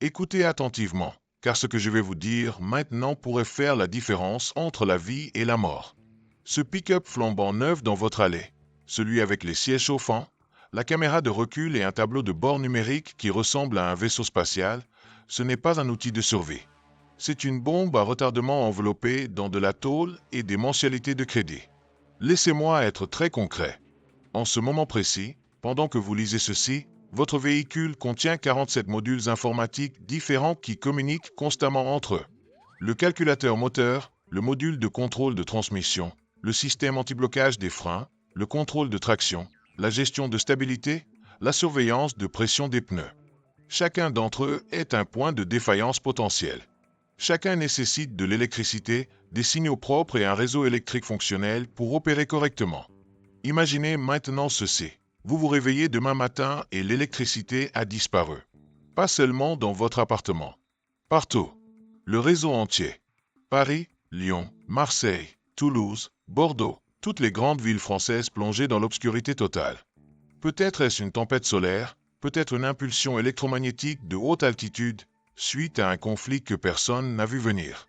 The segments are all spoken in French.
Écoutez attentivement, car ce que je vais vous dire maintenant pourrait faire la différence entre la vie et la mort. Ce pick-up flambant neuf dans votre allée, celui avec les sièges chauffants, la caméra de recul et un tableau de bord numérique qui ressemble à un vaisseau spatial, ce n'est pas un outil de survie. C'est une bombe à retardement enveloppée dans de la tôle et des mensualités de crédit. Laissez-moi être très concret. En ce moment précis, pendant que vous lisez ceci, votre véhicule contient 47 modules informatiques différents qui communiquent constamment entre eux. Le calculateur moteur, le module de contrôle de transmission, le système anti-blocage des freins, le contrôle de traction, la gestion de stabilité, la surveillance de pression des pneus. Chacun d'entre eux est un point de défaillance potentiel. Chacun nécessite de l'électricité, des signaux propres et un réseau électrique fonctionnel pour opérer correctement. Imaginez maintenant ceci. Vous vous réveillez demain matin et l'électricité a disparu. Pas seulement dans votre appartement. Partout. Le réseau entier. Paris, Lyon, Marseille, Toulouse, Bordeaux, toutes les grandes villes françaises plongées dans l'obscurité totale. Peut-être est-ce une tempête solaire, peut-être une impulsion électromagnétique de haute altitude, suite à un conflit que personne n'a vu venir.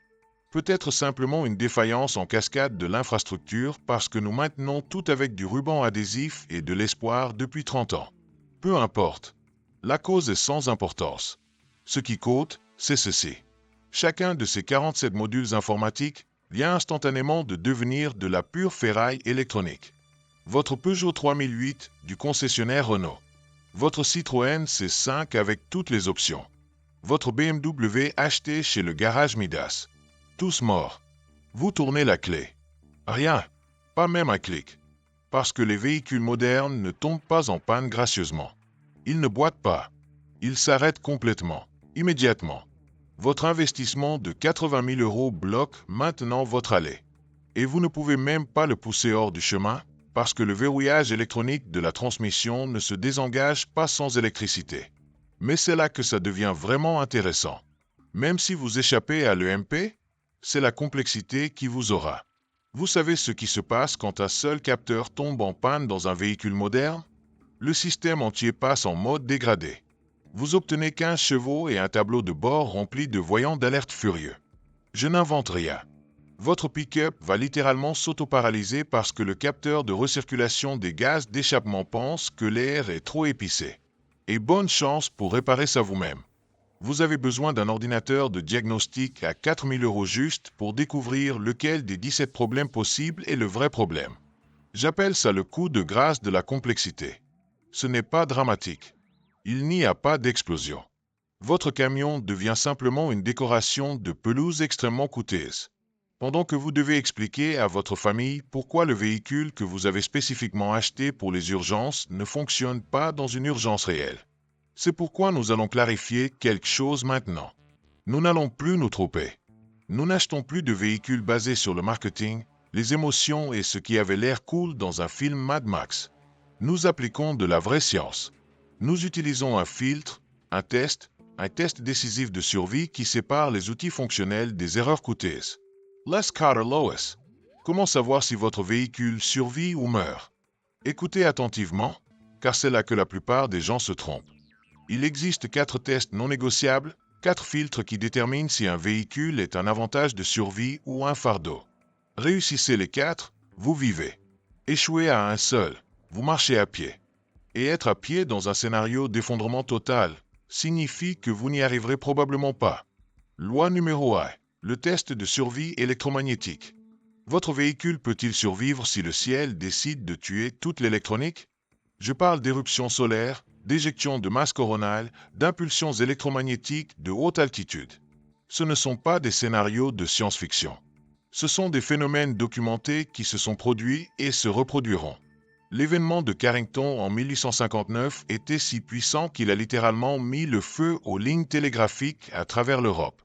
Peut-être simplement une défaillance en cascade de l'infrastructure parce que nous maintenons tout avec du ruban adhésif et de l'espoir depuis 30 ans. Peu importe. La cause est sans importance. Ce qui compte, c'est ceci. Chacun de ces 47 modules informatiques vient instantanément de devenir de la pure ferraille électronique. Votre Peugeot 3008 du concessionnaire Renault. Votre Citroën C5 avec toutes les options. Votre BMW acheté chez le garage Midas. Tous morts. Vous tournez la clé. Rien. Pas même un clic. Parce que les véhicules modernes ne tombent pas en panne gracieusement. Ils ne boitent pas. Ils s'arrêtent complètement, immédiatement. Votre investissement de 80 000 € bloque maintenant votre allée. Et vous ne pouvez même pas le pousser hors du chemin parce que le verrouillage électronique de la transmission ne se désengage pas sans électricité. Mais c'est là que ça devient vraiment intéressant. Même si vous échappez à l'EMP, c'est la complexité qui vous aura. Vous savez ce qui se passe quand un seul capteur tombe en panne dans un véhicule moderne? Le système entier passe en mode dégradé. Vous obtenez 15 chevaux et un tableau de bord rempli de voyants d'alerte furieux. Je n'invente rien. Votre pick-up va littéralement s'auto-paralyser parce que le capteur de recirculation des gaz d'échappement pense que l'air est trop épicé. Et bonne chance pour réparer ça vous-même. Vous avez besoin d'un ordinateur de diagnostic à 4 000 € juste pour découvrir lequel des 17 problèmes possibles est le vrai problème. J'appelle ça le coup de grâce de la complexité. Ce n'est pas dramatique. Il n'y a pas d'explosion. Votre camion devient simplement une décoration de pelouse extrêmement coûteuse. Pendant que vous devez expliquer à votre famille pourquoi le véhicule que vous avez spécifiquement acheté pour les urgences ne fonctionne pas dans une urgence réelle. C'est pourquoi nous allons clarifier quelque chose maintenant. Nous n'allons plus nous tromper. Nous n'achetons plus de véhicules basés sur le marketing, les émotions et ce qui avait l'air cool dans un film Mad Max. Nous appliquons de la vraie science. Nous utilisons un filtre, un test décisif de survie qui sépare les outils fonctionnels des erreurs coûteuses. Les Carter Lewis. Comment savoir si votre véhicule survit ou meurt? Écoutez attentivement, car c'est là que la plupart des gens se trompent. Il existe 4 tests non négociables, 4 filtres qui déterminent si un véhicule est un avantage de survie ou un fardeau. Réussissez les 4, vous vivez. Échouez à un seul, vous marchez à pied. Et être à pied dans un scénario d'effondrement total signifie que vous n'y arriverez probablement pas. Loi numéro 1. Le test de survie électromagnétique. Votre véhicule peut-il survivre si le ciel décide de tuer toute l'électronique? Je parle d'éruptions solaires, d'éjections de masse coronale, d'impulsions électromagnétiques de haute altitude. Ce ne sont pas des scénarios de science-fiction. Ce sont des phénomènes documentés qui se sont produits et se reproduiront. L'événement de Carrington en 1859 était si puissant qu'il a littéralement mis le feu aux lignes télégraphiques à travers l'Europe.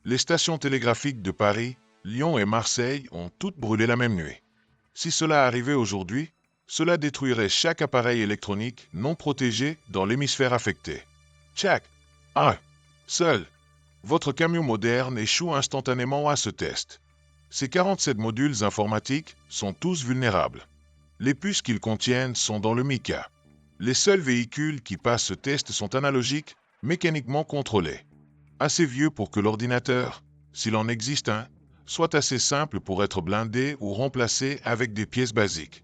Les stations télégraphiques de Paris, Lyon et Marseille ont toutes brûlé la même nuit. Si cela arrivait aujourd'hui, cela détruirait chaque appareil électronique non protégé dans l'hémisphère affecté. Check. 1. Seul. Votre camion moderne échoue instantanément à ce test. Ces 47 modules informatiques sont tous vulnérables. Les puces qu'ils contiennent sont dans le mica. Les seuls véhicules qui passent ce test sont analogiques, mécaniquement contrôlés. Assez vieux pour que l'ordinateur, s'il en existe un, soit assez simple pour être blindé ou remplacé avec des pièces basiques.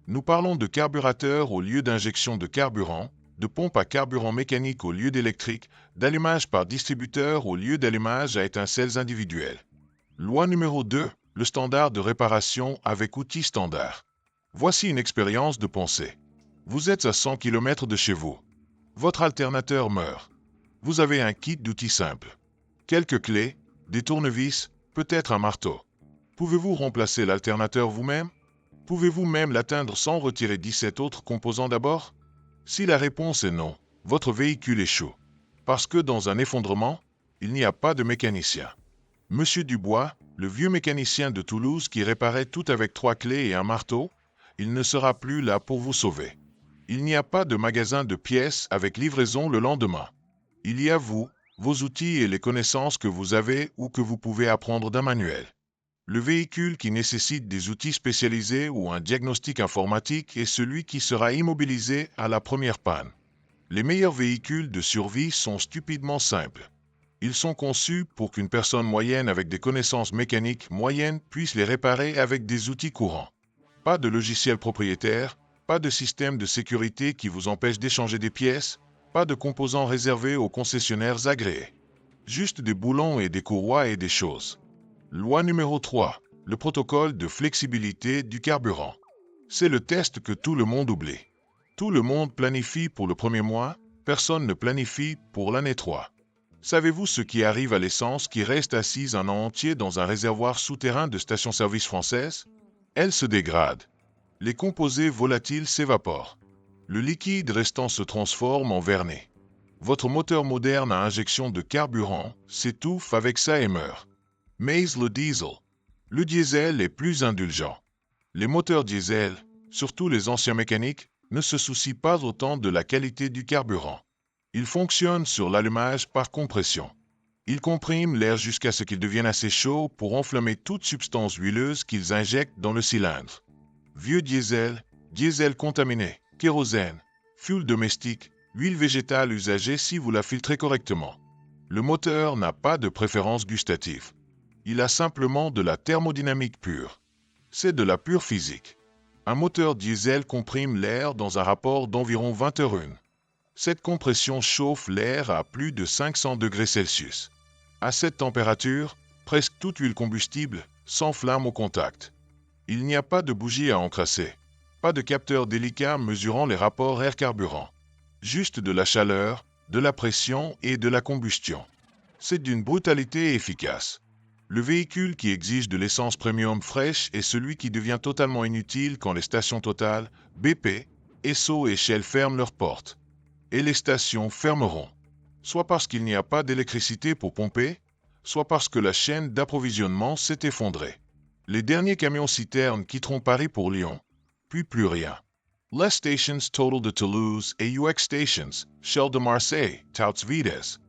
Nous parlons de carburateur au lieu d'injection de carburant, de pompe à carburant mécanique au lieu d'électrique, d'allumage par distributeur au lieu d'allumage à étincelles individuelles. Loi numéro 2, le standard de réparation avec outils standards. Voici une expérience de pensée. Vous êtes à 100 km de chez vous. Votre alternateur meurt. Vous avez un kit d'outils simples. Quelques clés, des tournevis, peut-être un marteau. Pouvez-vous remplacer l'alternateur vous-même? Pouvez-vous même l'atteindre sans retirer 17 autres composants d'abord? Si la réponse est non, votre véhicule échoue. Parce que dans un effondrement, il n'y a pas de mécanicien. Monsieur Dubois, le vieux mécanicien de Toulouse qui réparait tout avec 3 clés et un marteau, il ne sera plus là pour vous sauver. Il n'y a pas de magasin de pièces avec livraison le lendemain. Il y a vous, vos outils et les connaissances que vous avez ou que vous pouvez apprendre d'un manuel. Le véhicule qui nécessite des outils spécialisés ou un diagnostic informatique est celui qui sera immobilisé à la première panne. Les meilleurs véhicules de survie sont stupidement simples. Ils sont conçus pour qu'une personne moyenne avec des connaissances mécaniques moyennes puisse les réparer avec des outils courants. Pas de logiciel propriétaire, pas de système de sécurité qui vous empêche d'échanger des pièces, pas de composants réservés aux concessionnaires agréés. Juste des boulons et des courroies et des choses. Loi numéro 3, le protocole de flexibilité du carburant. C'est le test que tout le monde oublie. Tout le monde planifie pour le premier mois, personne ne planifie pour l'année 3. Savez-vous ce qui arrive à l'essence qui reste assise un an entier dans un réservoir souterrain de station-service française? Elle se dégrade. Les composés volatiles s'évaporent. Le liquide restant se transforme en vernis. Votre moteur moderne à injection de carburant s'étouffe avec ça et meurt. Mais le diesel. Le diesel est plus indulgent. Les moteurs diesel, surtout les anciens mécaniques, ne se soucient pas autant de la qualité du carburant. Ils fonctionnent sur l'allumage par compression. Ils compriment l'air jusqu'à ce qu'il devienne assez chaud pour enflammer toute substance huileuse qu'ils injectent dans le cylindre. Vieux diesel, diesel contaminé, kérosène, fuel domestique, huile végétale usagée si vous la filtrez correctement. Le moteur n'a pas de préférence gustative. Il a simplement de la thermodynamique pure. C'est de la pure physique. Un moteur diesel comprime l'air dans un rapport d'environ 20 heures une. Cette compression chauffe l'air à plus de 500 degrés Celsius. À cette température, presque toute huile combustible s'enflamme au contact. Il n'y a pas de bougie à encrasser, pas de capteur délicat mesurant les rapports air-carburant. Juste de la chaleur, de la pression et de la combustion. C'est d'une brutalité efficace. Le véhicule qui exige de l'essence premium fraîche est celui qui devient totalement inutile quand les stations Total, BP, Esso et Shell ferment leurs portes. Et les stations fermeront. Soit parce qu'il n'y a pas d'électricité pour pomper, soit parce que la chaîne d'approvisionnement s'est effondrée. Les derniers camions-citernes quitteront Paris pour Lyon, puis plus rien. Les stations Total de Toulouse et UX Stations, Shell de Marseille, touts vides.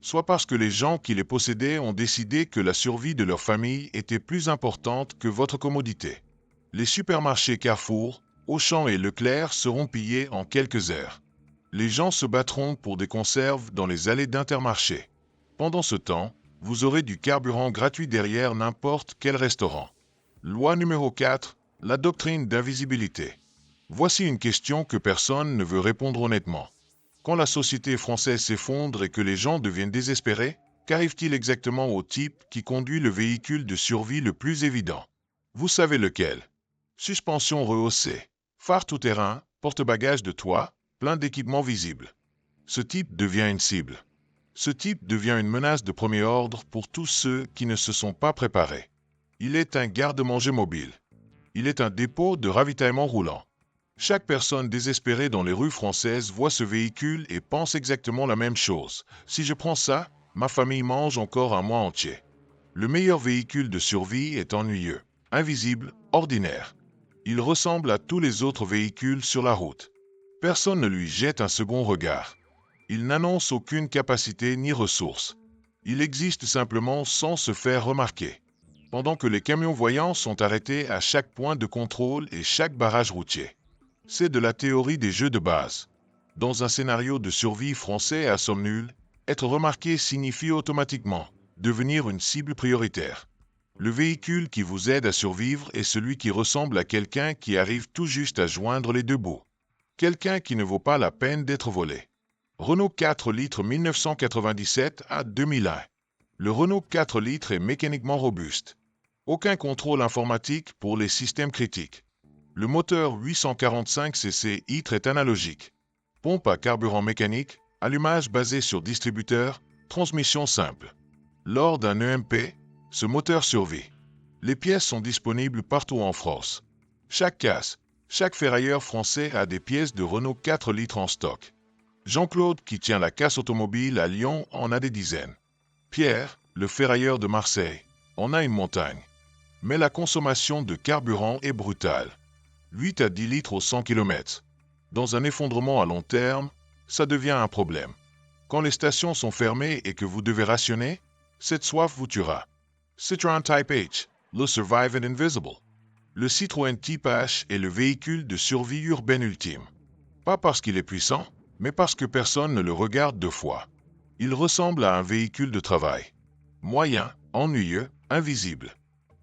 Soit parce que les gens qui les possédaient ont décidé que la survie de leur famille était plus importante que votre commodité. Les supermarchés Carrefour, Auchan et Leclerc seront pillés en quelques heures. Les gens se battront pour des conserves dans les allées d'Intermarché. Pendant ce temps, vous aurez du carburant gratuit derrière n'importe quel restaurant. Loi numéro 4, la doctrine d'invisibilité. Voici une question que personne ne veut répondre honnêtement. Quand la société française s'effondre et que les gens deviennent désespérés, qu'arrive-t-il exactement au type qui conduit le véhicule de survie le plus évident? Vous savez lequel? Suspension rehaussée, phare tout-terrain, porte-bagages de toit, plein d'équipements visibles. Ce type devient une cible. Ce type devient une menace de premier ordre pour tous ceux qui ne se sont pas préparés. Il est un garde-manger mobile. Il est un dépôt de ravitaillement roulant. Chaque personne désespérée dans les rues françaises voit ce véhicule et pense exactement la même chose. Si je prends ça, ma famille mange encore un mois entier. Le meilleur véhicule de survie est ennuyeux, invisible, ordinaire. Il ressemble à tous les autres véhicules sur la route. Personne ne lui jette un second regard. Il n'annonce aucune capacité ni ressources. Il existe simplement sans se faire remarquer. Pendant que les camions voyants sont arrêtés à chaque point de contrôle et chaque barrage routier. C'est de la théorie des jeux de base. Dans un scénario de survie français à somme nulle, Être remarqué signifie automatiquement devenir une cible prioritaire. Le véhicule qui vous aide à survivre est celui qui ressemble à quelqu'un qui arrive tout juste à joindre les deux bouts. Quelqu'un qui ne vaut pas la peine d'être volé. Renault 4 litres 1997 à 2001. Le Renault 4 litres est mécaniquement robuste. Aucun contrôle informatique pour les systèmes critiques. Le moteur 845 cc litres est analogique. Pompe à carburant mécanique, allumage basé sur distributeur, transmission simple. Lors d'un EMP, ce moteur survit. Les pièces sont disponibles partout en France. Chaque casse, chaque ferrailleur français a des pièces de Renault 4 litres en stock. Jean-Claude, qui tient la casse automobile à Lyon, en a des dizaines. Pierre, le ferrailleur de Marseille, en a une montagne. Mais la consommation de carburant est brutale. 8 à 10 litres au 100 km. Dans un effondrement à long terme, ça devient un problème. Quand les stations sont fermées et que vous devez rationner, cette soif vous tuera. Citroën Type H, le Survivant Invisible. Le Citroën Type H est le véhicule de survie urbaine ultime. Pas parce qu'il est puissant, mais parce que personne ne le regarde deux fois. Il ressemble à un véhicule de travail. Moyen, ennuyeux, invisible.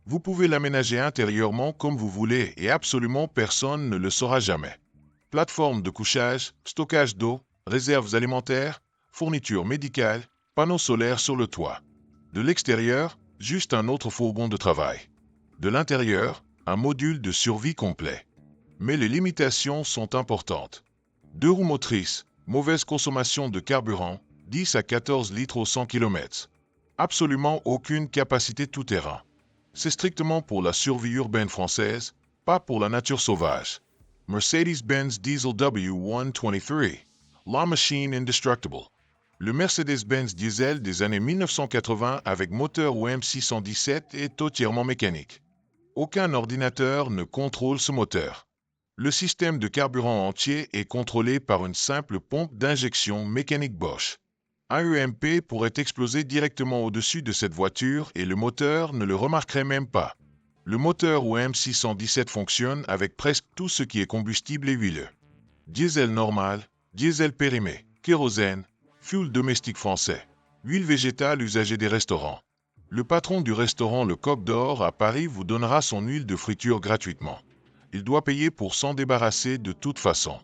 Vous pouvez l'aménager intérieurement comme vous voulez et absolument personne ne le saura jamais. Plateforme de couchage, stockage d'eau, réserves alimentaires, fournitures médicales, panneaux solaires sur le toit. De l'extérieur, juste un autre fourgon de travail. De l'intérieur, un module de survie complet. Mais les limitations sont importantes. 2 roues motrices, mauvaise consommation de carburant, 10 à 14 litres au 100 km. Absolument aucune capacité tout-terrain. C'est strictement pour la survie urbaine française, pas pour la nature sauvage. Mercedes-Benz Diesel W123, la machine indestructible. Le Mercedes-Benz Diesel des années 1980 avec moteur OM 617 est entièrement mécanique. Aucun ordinateur ne contrôle ce moteur. Le système de carburant entier est contrôlé par une simple pompe d'injection mécanique Bosch. Un EMP pourrait exploser directement au-dessus de cette voiture et le moteur ne le remarquerait même pas. Le moteur OM 617 fonctionne avec presque tout ce qui est combustible et huileux. Diesel normal, diesel périmé, kérosène, fuel domestique français, huile végétale usagée des restaurants. Le patron du restaurant Le Coq d'Or à Paris vous donnera son huile de friture gratuitement. Il doit payer pour s'en débarrasser de toute façon.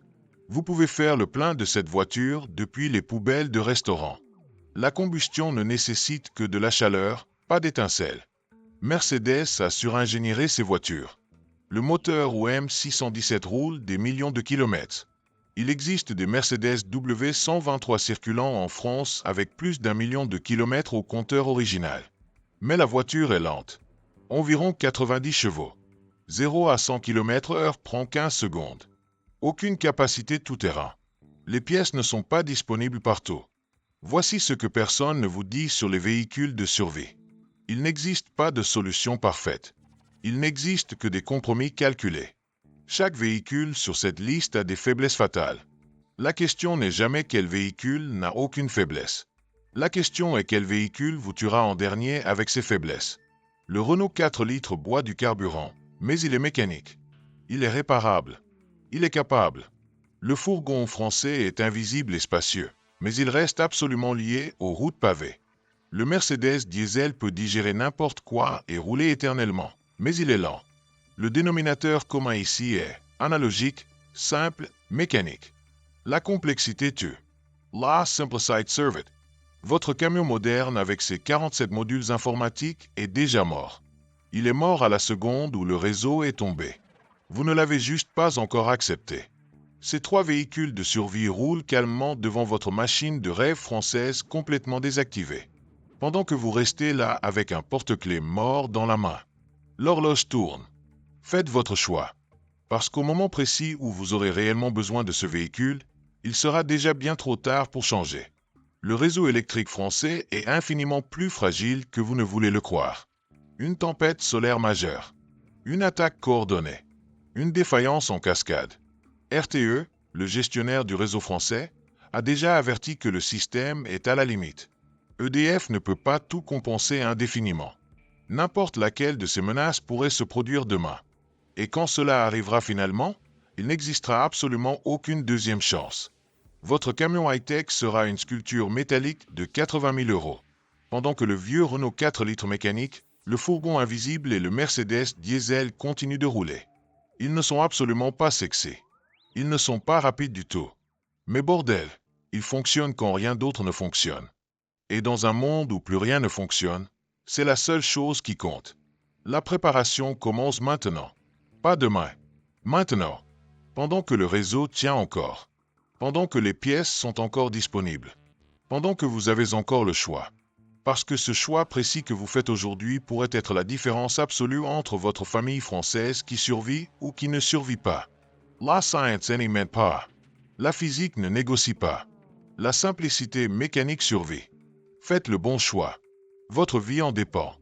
Vous pouvez faire le plein de cette voiture depuis les poubelles de restaurant. La combustion ne nécessite que de la chaleur, pas d'étincelles. Mercedes a suringénieré ses voitures. Le moteur OM 617 roule des millions de kilomètres. Il existe des Mercedes W123 circulant en France avec plus d'1 million de kilomètres au compteur original. Mais la voiture est lente. Environ 90 chevaux. 0 à 100 km/h prend 15 secondes. Aucune capacité tout-terrain. Les pièces ne sont pas disponibles partout. Voici ce que personne ne vous dit sur les véhicules de survie. Il n'existe pas de solution parfaite. Il n'existe que des compromis calculés. Chaque véhicule sur cette liste a des faiblesses fatales. La question n'est jamais quel véhicule n'a aucune faiblesse. La question est quel véhicule vous tuera en dernier avec ses faiblesses. Le Renault 4 litres boit du carburant, mais il est mécanique. Il est réparable. Il est capable. Le fourgon français est invisible et spacieux, mais il reste absolument lié aux routes pavées. Le Mercedes diesel peut digérer n'importe quoi et rouler éternellement, mais il est lent. Le dénominateur commun ici est analogique, simple, mécanique. La complexité tue. La simplicité serve it. Votre camion moderne avec ses 47 modules informatiques est déjà mort. Il est mort à la seconde où le réseau est tombé. Vous ne l'avez juste pas encore accepté. Ces 3 véhicules de survie roulent calmement devant votre machine de rêve française complètement désactivée. Pendant que vous restez là avec un porte-clés mort dans la main. L'horloge tourne. Faites votre choix. Parce qu'au moment précis où vous aurez réellement besoin de ce véhicule, il sera déjà bien trop tard pour changer. Le réseau électrique français est infiniment plus fragile que vous ne voulez le croire. Une tempête solaire majeure. Une attaque coordonnée. Une défaillance en cascade. RTE, le gestionnaire du réseau français, a déjà averti que le système est à la limite. EDF ne peut pas tout compenser indéfiniment. N'importe laquelle de ces menaces pourrait se produire demain. Et quand cela arrivera finalement, il n'existera absolument aucune deuxième chance. Votre camion high-tech sera une sculpture métallique de 80 000 euros. Pendant que le vieux Renault 4 litres mécanique, le fourgon invisible et le Mercedes diesel continuent de rouler. Ils ne sont absolument pas sexy. Ils ne sont pas rapides du tout. Mais bordel, ils fonctionnent quand rien d'autre ne fonctionne. Et dans un monde où plus rien ne fonctionne, c'est la seule chose qui compte. La préparation commence maintenant. Pas demain. Maintenant. Pendant que le réseau tient encore. Pendant que les pièces sont encore disponibles. Pendant que vous avez encore le choix. Parce que ce choix précis que vous faites aujourd'hui pourrait être la différence absolue entre votre famille française qui survit ou qui ne survit pas. La science n'y mène pas. La physique ne négocie pas. La simplicité mécanique survit. Faites le bon choix. Votre vie en dépend.